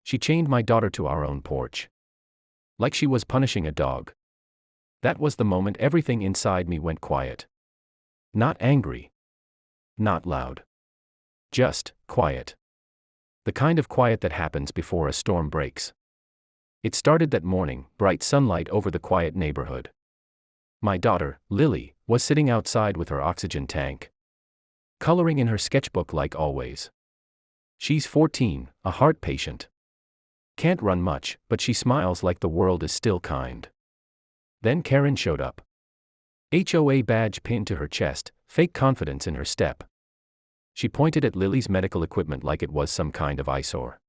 She chained my daughter to our own porch. Like she was punishing a dog. That was the moment everything inside me went quiet. Not angry. Not loud. Just quiet. The kind of quiet that happens before a storm breaks. It started that morning, bright sunlight over the quiet neighborhood. My daughter, Lily, was sitting outside with her oxygen tank. Coloring in her sketchbook like always. She's 14, a heart patient. Can't run much, but she smiles like the world is still kind. Then Karen showed up. HOA badge pinned to her chest, fake confidence in her step. She pointed at Lily's medical equipment like it was some kind of eyesore.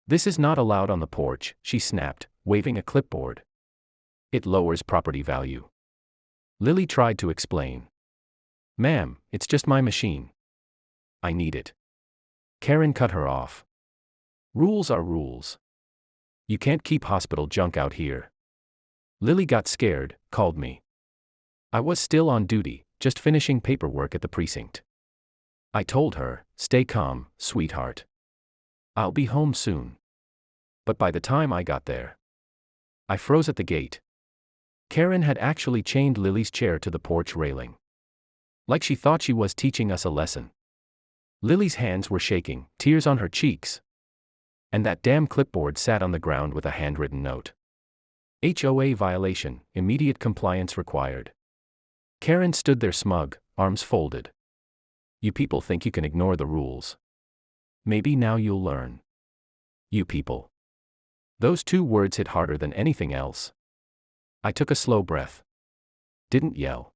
"This is not allowed on the porch," she snapped, waving a clipboard. "It lowers property value." Lily tried to explain. "Ma'am, it's just my machine. I need it." Karen cut her off. "Rules are rules. You can't keep hospital junk out here." Lily got scared, called me. I was still on duty, just finishing paperwork at the precinct. I told her, "Stay calm, sweetheart. I'll be home soon." But by the time I got there, I froze at the gate. Karen had actually chained Lily's chair to the porch railing. Like she thought she was teaching us a lesson. Lily's hands were shaking, tears on her cheeks. And that damn clipboard sat on the ground with a handwritten note. HOA violation, immediate compliance required. Karen stood there smug, arms folded. "You people think you can ignore the rules. Maybe now you'll learn." You people. Those two words hit harder than anything else. I took a slow breath. Didn't yell.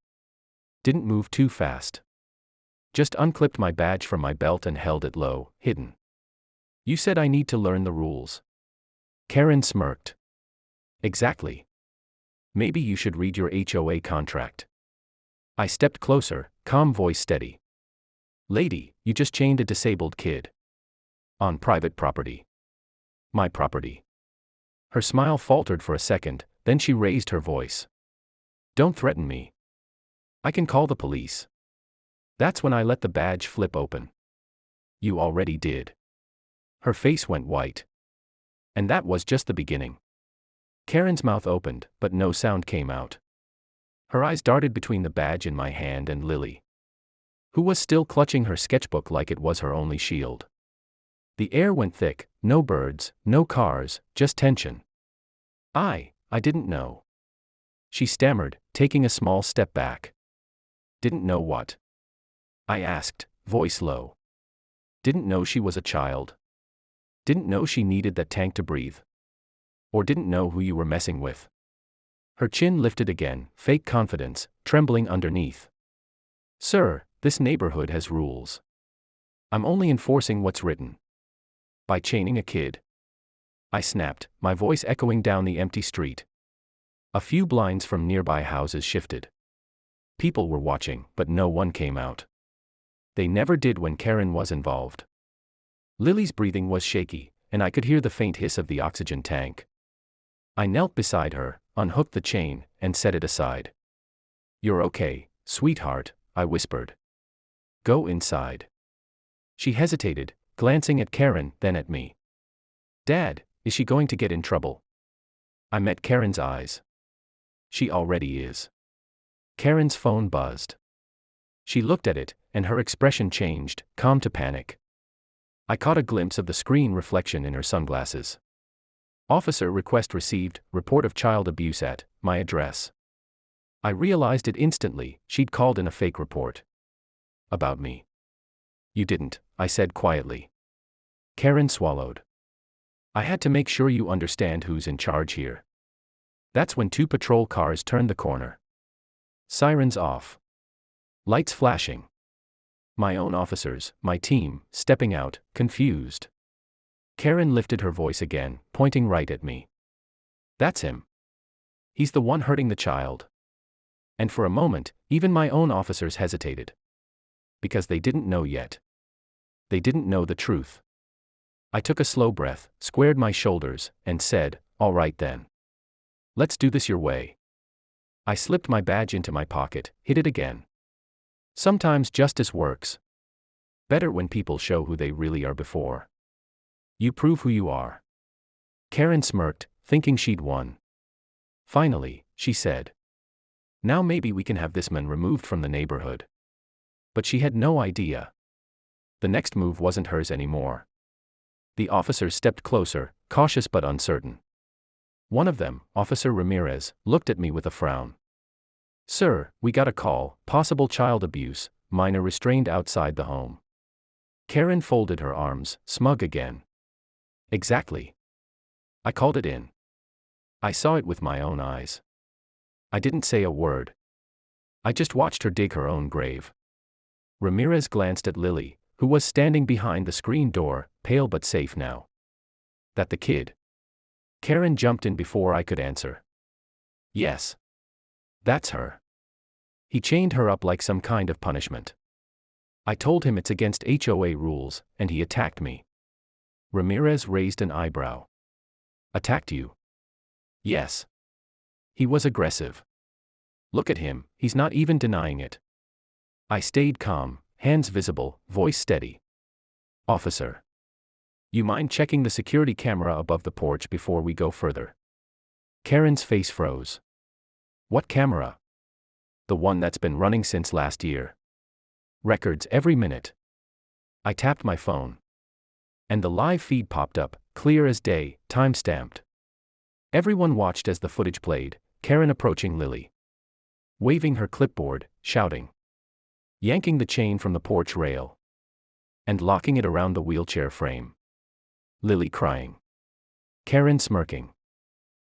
Didn't move too fast. Just unclipped my badge from my belt and held it low, hidden. "You said I need to learn the rules." Karen smirked. "Exactly. Maybe you should read your HOA contract." I stepped closer, calm voice steady. "Lady, you just chained a disabled kid. On private property. My property." Her smile faltered for a second, then she raised her voice. "Don't threaten me. I can call the police." That's when I let the badge flip open. "You already did." Her face went white. And that was just the beginning. Karen's mouth opened, but no sound came out. Her eyes darted between the badge in my hand and Lily, who was still clutching her sketchbook like it was her only shield. The air went thick, no birds, no cars, just tension. I didn't know." She stammered, taking a small step back. "Didn't know what?" I asked, voice low. "Didn't know she was a child. Didn't know she needed that tank to breathe. Or didn't know who you were messing with." Her chin lifted again, fake confidence, trembling underneath. "Sir, this neighborhood has rules. I'm only enforcing what's written." "By chaining a kid?" I snapped, my voice echoing down the empty street. A few blinds from nearby houses shifted. People were watching, but no one came out. They never did when Karen was involved. Lily's breathing was shaky, and I could hear the faint hiss of the oxygen tank. I knelt beside her, unhooked the chain, and set it aside. "You're okay, sweetheart," I whispered. "Go inside." She hesitated, glancing at Karen, then at me. "Dad, is she going to get in trouble?" I met Karen's eyes. "She already is." Karen's phone buzzed. She looked at it, and her expression changed, calm to panic. I caught a glimpse of the screen reflection in her sunglasses. "Officer request received, report of child abuse at my address." I realized it instantly, she'd called in a fake report. "About me." "You didn't," I said quietly. Karen swallowed. "I had to make sure you understand who's in charge here." That's when two patrol cars turned the corner. Sirens off. Lights flashing. My own officers, my team, stepping out, confused. Karen lifted her voice again, pointing right at me. "That's him. He's the one hurting the child." And for a moment, even my own officers hesitated. Because they didn't know yet. They didn't know the truth. I took a slow breath, squared my shoulders, and said, "All right then. Let's do this your way." I slipped my badge into my pocket, hid it again. Sometimes justice works. Better when people show who they really are before you prove who you are. Karen smirked, thinking she'd won. Finally, she said, "Now maybe we can have this man removed from the neighborhood." But she had no idea. The next move wasn't hers anymore. The officers stepped closer, cautious but uncertain. One of them, Officer Ramirez, looked at me with a frown. "Sir, we got a call, possible child abuse, minor restrained outside the home." Karen folded her arms, smug again. "Exactly. I called it in. I saw it with my own eyes. I didn't say a word. I just watched her dig her own grave." Ramirez glanced at Lily, who was standing behind the screen door, pale but safe now. "That the kid?" Karen jumped in before I could answer. "Yes. That's her. He chained her up like some kind of punishment. I told him it's against HOA rules, and he attacked me." Ramirez raised an eyebrow. "Attacked you?" "Yes. He was aggressive. Look at him, he's not even denying it." I stayed calm, hands visible, voice steady. "Officer, you mind checking the security camera above the porch before we go further?" Karen's face froze. "What camera?" "The one that's been running since last year. Records every minute." I tapped my phone. And the live feed popped up, clear as day, time-stamped. Everyone watched as the footage played, Karen approaching Lily, waving her clipboard, shouting, yanking the chain from the porch rail, and locking it around the wheelchair frame. Lily crying. Karen smirking.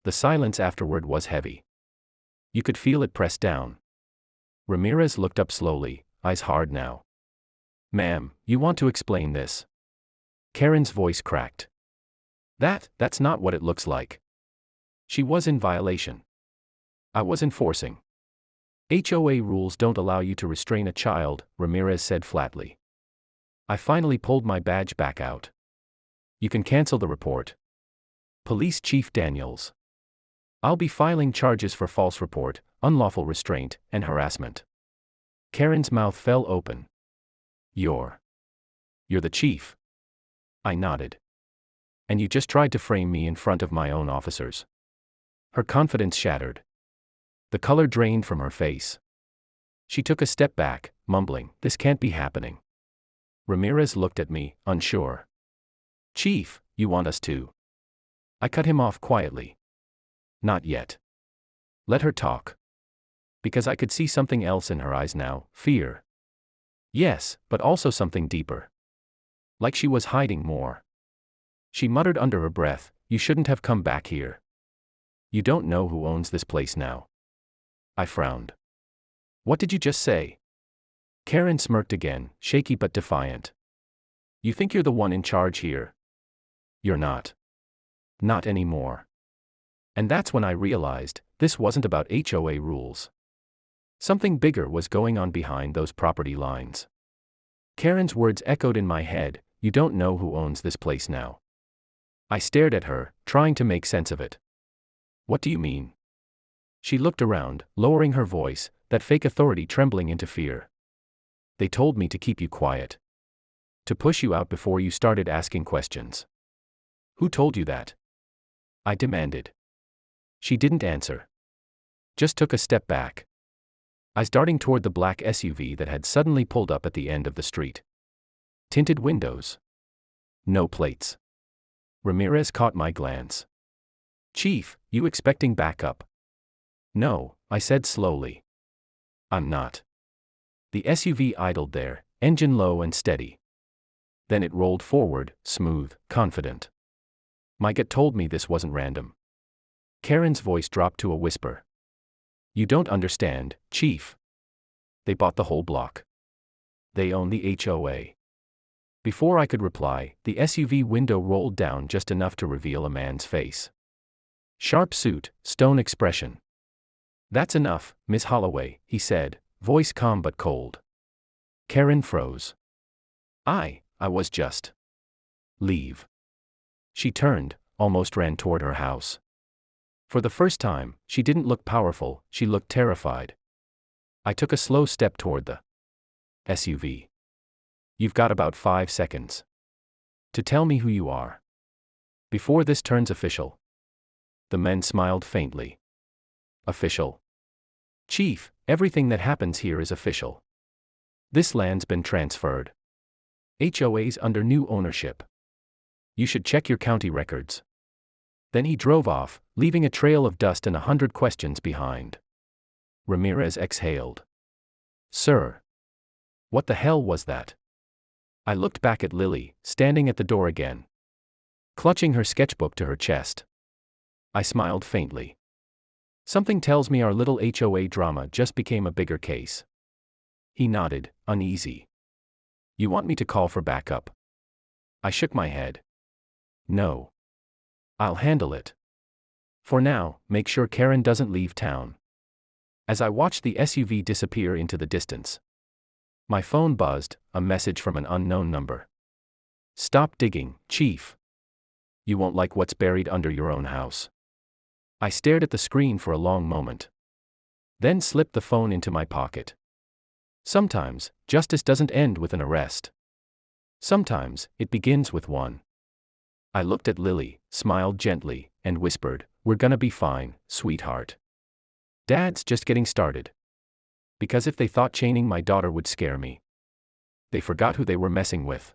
The silence afterward was heavy. You could feel it press down. Ramirez looked up slowly, eyes hard now. "Ma'am, you want to explain this?" Karen's voice cracked. That's not what it looks like. She was in violation. I was enforcing. HOA rules don't allow you to restrain a child, Ramirez said flatly. I finally pulled my badge back out. "You can cancel the report." Police Chief Daniels. "I'll be filing charges for false report, unlawful restraint, and harassment." Karen's mouth fell open. You're the chief." I nodded. "And you just tried to frame me in front of my own officers." Her confidence shattered. The color drained from her face. She took a step back, mumbling, "This can't be happening." Ramirez looked at me, unsure. "Chief, you want us to?" I cut him off quietly. "Not yet. Let her talk." Because I could see something else in her eyes now, fear. Yes, but also something deeper. Like she was hiding more. She muttered under her breath, "You shouldn't have come back here. You don't know who owns this place now." I frowned. "What did you just say?" Karen smirked again, shaky but defiant. "You think you're the one in charge here? You're not. Not anymore." And that's when I realized, this wasn't about HOA rules. Something bigger was going on behind those property lines. Karen's words echoed in my head, "You don't know who owns this place now." I stared at her, trying to make sense of it. "What do you mean?" She looked around, lowering her voice, that fake authority trembling into fear. "They told me to keep you quiet. To push you out before you started asking questions." "Who told you that?" I demanded. She didn't answer. Just took a step back. Eyes darting toward the black SUV that had suddenly pulled up at the end of the street. Tinted windows. No plates. Ramirez caught my glance. "Chief, you expecting backup?" "No," I said slowly. "I'm not." The SUV idled there, engine low and steady. Then it rolled forward, smooth, confident. My gut told me this wasn't random. Karen's voice dropped to a whisper. "You don't understand, Chief. They bought the whole block. They own the HOA." Before I could reply, the SUV window rolled down just enough to reveal a man's face. Sharp suit, stone expression. "That's enough, Miss Holloway," he said, voice calm but cold. Karen froze. I was just. Leave." She turned, almost ran toward her house. For the first time, she didn't look powerful, she looked terrified. I took a slow step toward the SUV. "You've got about 5 seconds. To tell me who you are." Before this turns official. The men smiled faintly. Official. Chief, everything that happens here is official. This land's been transferred. HOA's under new ownership. You should check your county records. Then he drove off, leaving a trail of dust and 100 questions behind. Ramirez exhaled. Sir. What the hell was that? I looked back at Lily, standing at the door again, clutching her sketchbook to her chest. I smiled faintly. Something tells me our little HOA drama just became a bigger case. He nodded, uneasy. You want me to call for backup? I shook my head. No. I'll handle it. For now, make sure Karen doesn't leave town. As I watched the SUV disappear into the distance, my phone buzzed, a message from an unknown number. Stop digging, Chief. You won't like what's buried under your own house. I stared at the screen for a long moment. Then slipped the phone into my pocket. Sometimes, justice doesn't end with an arrest. Sometimes, it begins with one. I looked at Lily, smiled gently, and whispered, We're gonna be fine, sweetheart. Dad's just getting started. Because if they thought chaining my daughter would scare me, they forgot who they were messing with.